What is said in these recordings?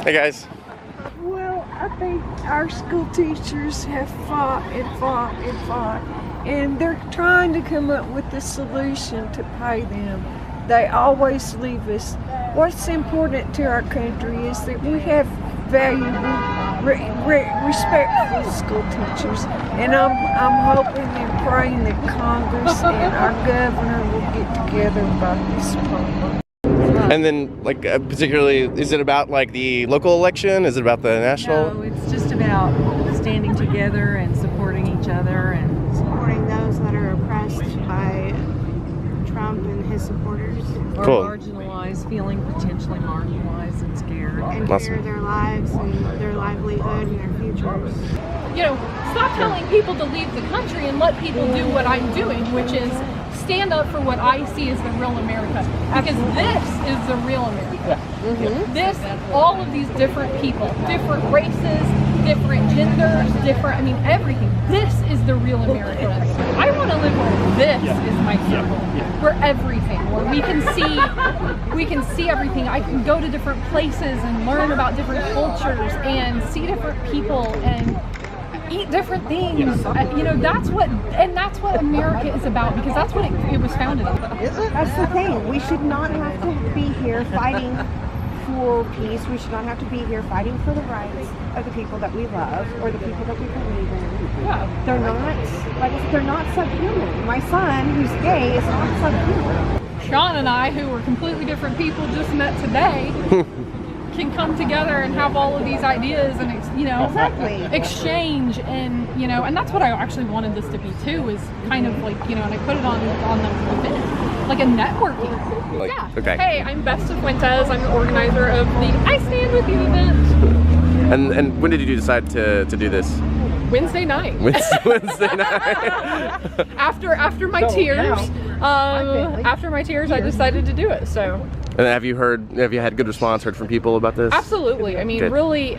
Hey guys. Well, I think our school teachers have fought and fought and fought, and they're trying to come up with a solution to pay them. They always leave us. What's important to our country is that we have valuable, respectful school teachers, and I'm hoping and praying that Congress and our governor will get together about this problem. And then, like, particularly, is it about like the local election? Is it about the national? No, it's just about standing together and supporting each other and supporting those that are oppressed by Trump and his supporters. Or Cool. marginalized, feeling potentially marginalized and scared. And Awesome. fear their lives and their livelihood and their futures. You know, stop telling people to leave the country and let people do what I'm doing, which is stand up for what I see as the real America. Because this is the real America. This, all of these different people, different races, different genders, different, I mean, everything. This is the real America. I want to live where this is my circle, where everything, where we can see everything. I can go to different places and learn about different cultures and see different people and eat different things. You know, that's what America is about, because that's what it was founded on. That's the thing. We should not have to be here fighting for peace. We should not have to be here fighting for the rights of the people that we love or the people that we believe in. Yeah. They're not, like I said, they're not subhuman. My son, who's gay, is not subhuman. Sean and I, who were completely different people, just met today, can come together and have all of these ideas and, you know, Exactly. exchange, and, you know, and that's what I actually wanted this to be too, is kind of like, you know, and I put it on the event, like a networking. Like, Yeah. okay. Hey, I'm Besta Fuentes. I'm the organizer of the I Stand With You event. And when did you decide to do this? Wednesday night. Wednesday night. after my tears, I decided to do it. So. And have you had good response, heard from people about this? Absolutely. I mean, Good. really,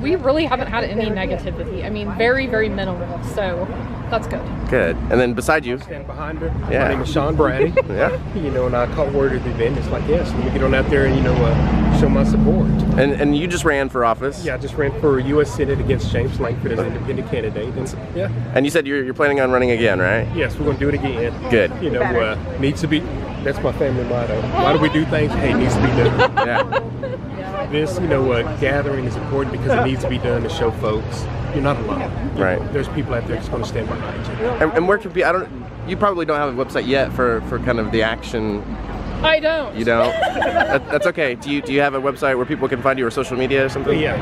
we really haven't had any negativity. I mean, very, very minimal. So that's good. Good. And then beside you, Stand behind her. Yeah. My name is Sean Brady. yeah. You know, and I caught word of the event. It's like, yes, let me get on out there and, you know, show my support. And you just ran for office. Yeah, I just ran for U.S. Senate against James Lankford as an independent candidate. And, yeah. And you said you're planning on running again, right? Yes, we're going to do it again. Good. You know, needs to be, that's my family motto. Why do we do things? Hey, it needs to be done. Yeah. This, you know, gathering is important because it needs to be done to show folks you're not alone. Right. There's people out there that's going to stand behind you. And where could be? You probably don't have a website yet for kind of the action. I don't. You don't? That's okay. Do you have a website where people can find you, or social media or something? Yeah.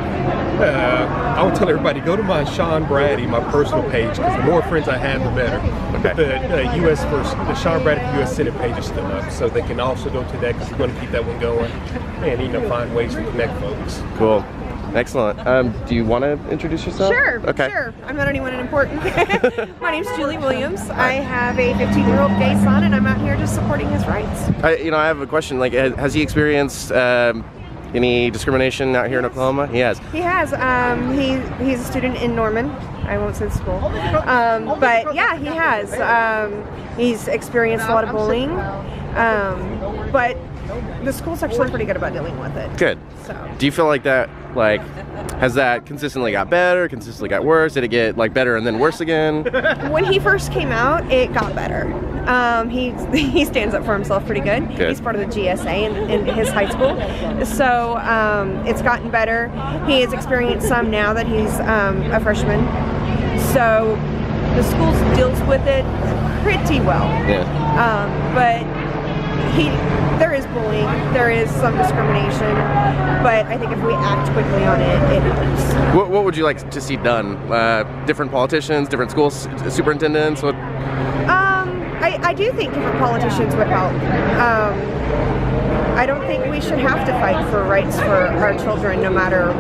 I would tell everybody, go to my Sean Brady, my personal page, because the more friends I have, the better. Okay. The Sean Brady for U.S. Senate page is still up, so they can also go to that, because we're going to keep that one going and, you know, find ways to connect folks. Cool. Excellent. Do you want to introduce yourself? Sure, Okay. sure. I'm not anyone important. My name's Julie Williams. I have a 15-year-old gay son, and I'm out here just supporting his rights. I have a question. Like, has he experienced any discrimination out here in Oklahoma? He has. He has. He's a student in Norman. I won't say the school. But yeah, he has. He's experienced a lot of bullying. But the school's actually pretty good about dealing with it. Good. So. Do you feel like that, has that consistently got better, consistently got worse? Did it get, better and then worse again? When he first came out, it got better. He stands up for himself pretty good. Good. He's part of the GSA in his high school. So it's gotten better. He has experienced some now that he's a freshman. So the school deals with it pretty well. Yeah. But there is bullying, there is some discrimination, but I think if we act quickly on it, it helps. What would you like to see done? Different politicians, different school superintendents? What? I do think different politicians would help. I don't think we should have to fight for rights for our children, no matter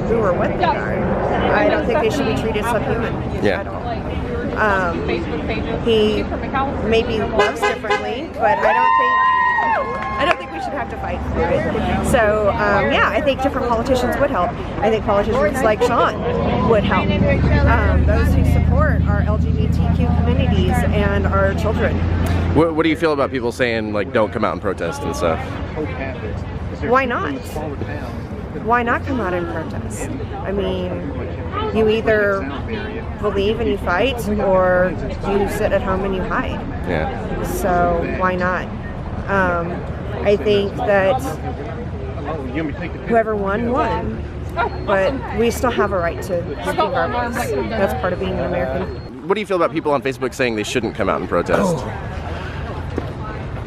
who or what they are. I don't think they should be treated subhuman at all. He maybe loves differently, but I don't think we should have to fight for it. So yeah, I think different politicians would help. I think politicians like Sean would help. Those who support our LGBTQ communities and our children. What do you feel about people saying, don't come out and protest and stuff? Why not? why not come out and protest? I mean, you either believe and you fight, or you sit at home and you hide. Yeah. So why not? I think that whoever won. But we still have a right to speak our voice. That's part of being an American. What do you feel about people on Facebook saying they shouldn't come out and protest?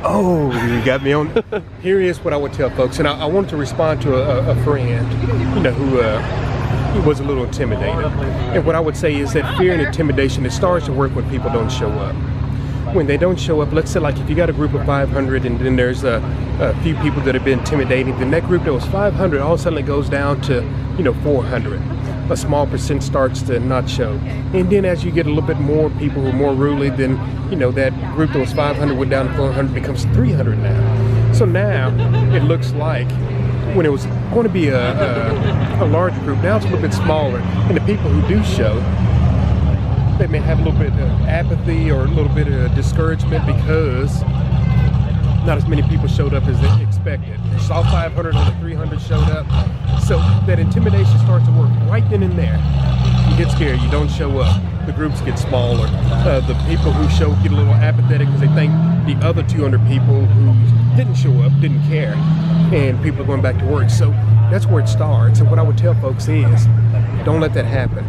Oh, you got me on. Here is what I would tell folks, and I wanted to respond to a friend, who was a little intimidated. And what I would say is that fear and intimidation, it starts to work when people don't show up. When they don't show up, let's say like if you got a group of 500 and then there's a few people that have been intimidating, then that group that was 500 all of a sudden it goes down to 400. A small percent starts to not show. And then as you get a little bit more people who are more ruly, then that group that was 500 went down to 400 becomes 300 now. So now it looks like when it was going to be a large group, now it's a little bit smaller. And the people who do show, they may have a little bit of apathy or a little bit of discouragement because not as many people showed up as they expected. They saw 500 and the 300 showed up. So that intimidation starts to work right then and there. You get scared, you don't show up. The groups get smaller. The people who show get a little apathetic because they think the other 200 people who didn't show up didn't care. And people are going back to work. So that's where it starts. And what I would tell folks is, don't let that happen.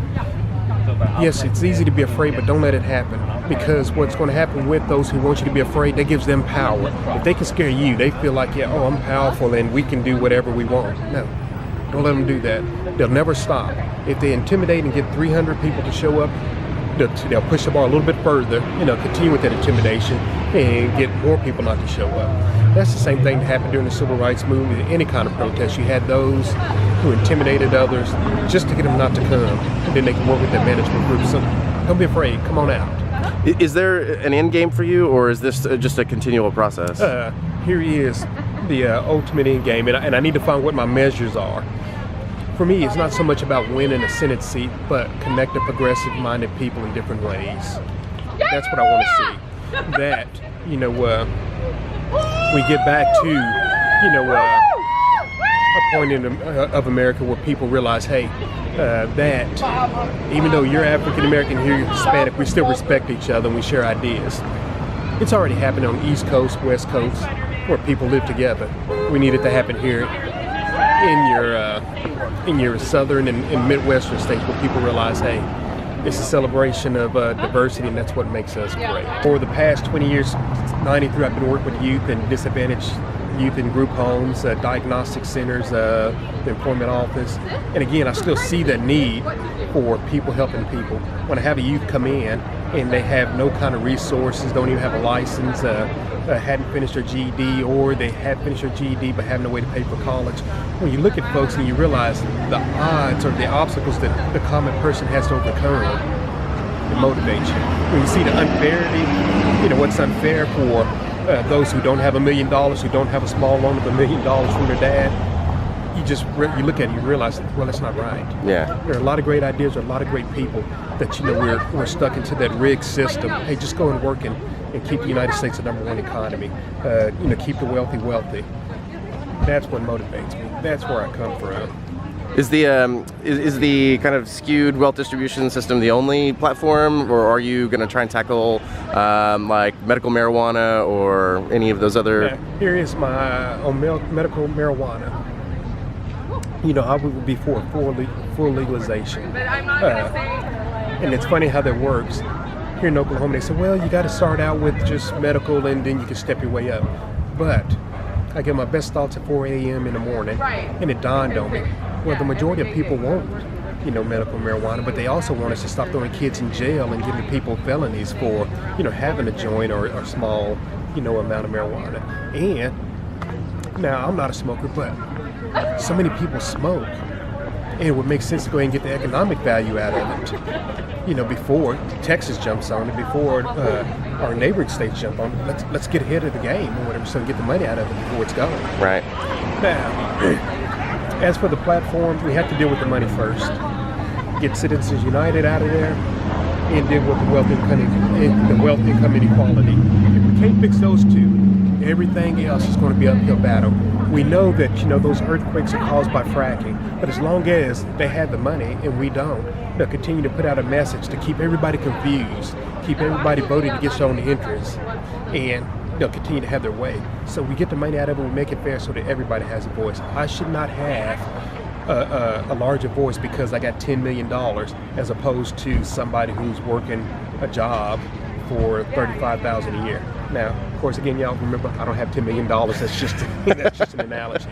Yes, it's easy to be afraid, but don't let it happen. Because what's going to happen with those who want you to be afraid, that gives them power. If they can scare you, they feel like, I'm powerful and we can do whatever we want. No, don't let them do that. They'll never stop. If they intimidate and get 300 people to show up, they'll push the bar a little bit further, continue with that intimidation and get more people not to show up. That's the same thing that happened during the Civil Rights Movement, any kind of protest. You had those who intimidated others just to get them not to come, and then they can work with their management group. So don't be afraid, come on out. Is there an end game for you, or is this just a continual process? Here is the ultimate end game, and I need to find what my measures are. For me, it's not so much about winning a Senate seat, but connect the progressive-minded people in different ways. That's what I want to see. That, we get back to, a point of America where people realize, hey, that even though you're African American, here you're Hispanic, we still respect each other and we share ideas. It's already happened on the East Coast, West Coast, where people live together. We need it to happen here in your southern and midwestern states, where people realize, hey, it's a celebration of diversity, and that's what makes us great. For the past 20 years, 93, I've been working with youth and disadvantaged youth in group homes, diagnostic centers, the employment office. And again, I still see that need for people helping people. When I have a youth come in and they have no kind of resources, don't even have a license, hadn't finished their GED, or they had finished their GED but have no way to pay for college. When you look at folks and you realize the odds or the obstacles that the common person has to overcome, it motivates you. When you see the unfairity, what's unfair for those who don't have $1 million, who don't have a small loan of $1 million from their dad, you look at it, you realize, well, that's not right. Yeah. There are a lot of great ideas, there are a lot of great people that, we're stuck into that rigged system. Hey, just go and work and keep the United States the #1 economy. Keep the wealthy wealthy. That's what motivates me. That's where I come from. Is the kind of skewed wealth distribution system the only platform, or are you going to try and tackle like medical marijuana or any of those other? Yeah, here is my medical marijuana. I would be for full legalization. And it's funny how that works. Here in Oklahoma, they say, well, you got to start out with just medical and then you can step your way up. But I get my best thoughts at 4 a.m. in the morning, and it dawned on me, well, the majority of people want, medical marijuana, but they also want us to stop throwing kids in jail and giving people felonies for, having a joint or a small, amount of marijuana. And now, I'm not a smoker, but so many people smoke, and it would make sense to go ahead and get the economic value out of it. Before Texas jumps on it, before our neighboring states jump on it, let's get ahead of the game or whatever, so get the money out of it before it's gone. Right. Now, as for the platform, we have to deal with the money first. Get Citizens United out of there, and deal with the wealth income inequality. If we can't fix those two, everything else is going to be an uphill battle. We know that, those earthquakes are caused by fracking, but as long as they have the money and we don't, continue to put out a message to keep everybody confused, keep everybody voting against their own interests, and continue to have their way. So we get the money out of it, we make it fair so that everybody has a voice. I should not have a larger voice because I got $10 million as opposed to somebody who's working a job for $35,000 a year. Now, of course, again, y'all remember, I don't have $10 million. That's just an analogy.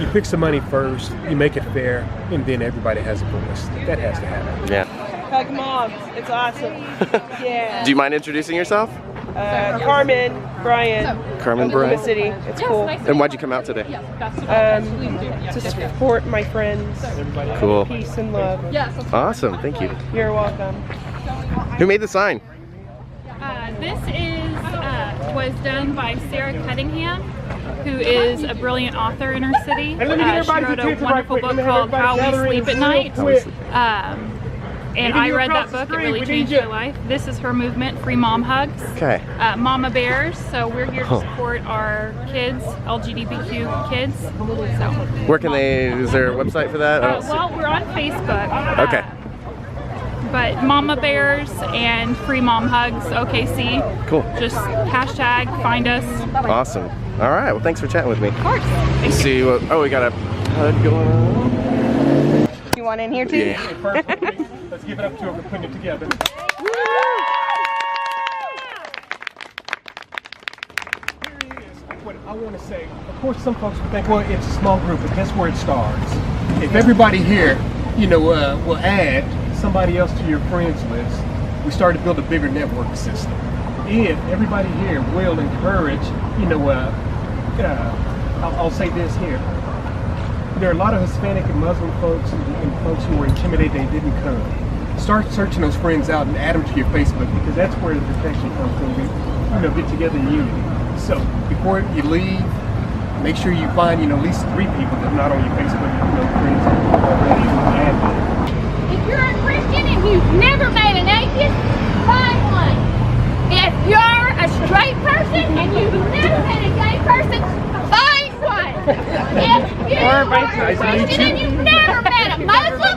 You fix the money first, you make it fair, and then everybody has a voice. That has to happen. Yeah. Hug moms. It's awesome. Yeah. Do you mind introducing yourself? Carmen Brian. Carmen Brian. The city. It's cool. And why'd you come out today? To support my friends. Cool. Peace and love. Awesome. Thank you. You're welcome. Who made the sign? This was done by Sarah Cunningham, who is a brilliant author in her city. She wrote a wonderful book called How We Sleep at Night. And I read that book, it really changed my life. This is her movement, Free Mom Hugs. Okay. Mama Bears, so we're here to support our kids, LGBTQ kids. So, Where can they, is there a website for that? well, we're on Facebook. Okay. But Mama Bears and Free Mom Hugs, OKC. Cool. Just hashtag, find us. Awesome. All right, well, thanks for chatting with me. Of course. Let's see what, oh, we got a HUD going on. You want in here too? Yeah. Let's give it up to her for putting it together. Here it is. What I want to say, of course, some folks would think, well, it's a small group, but that's where it starts. If everybody here, will add somebody else to your friends list, we start to build a bigger network system. If everybody here will encourage, I'll say this here. There are a lot of Hispanic and Muslim folks and folks who were intimidated they didn't come. Start searching those friends out and add them to your Facebook because that's where the protection comes from. We, get together in unity. So before you leave, make sure you find, at least 3 people that are not on your Facebook, friends already add them. If you're a Christian and you've never met an atheist, find one. If you're a straight person and you've never met a gay person, find one. If you're a Christian and you've never met a Muslim,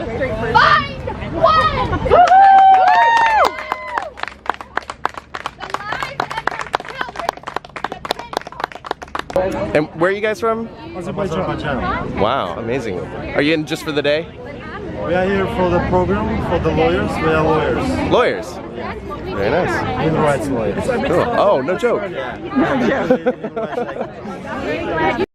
find one. The lives of your children depend on it. And where are you guys from? Azerbaijan. Wow, amazing. Are you in just for the day? We are here for the program, for the lawyers. We are lawyers. Lawyers? Very nice. Human rights lawyers. Cool. Oh, no joke. Yeah.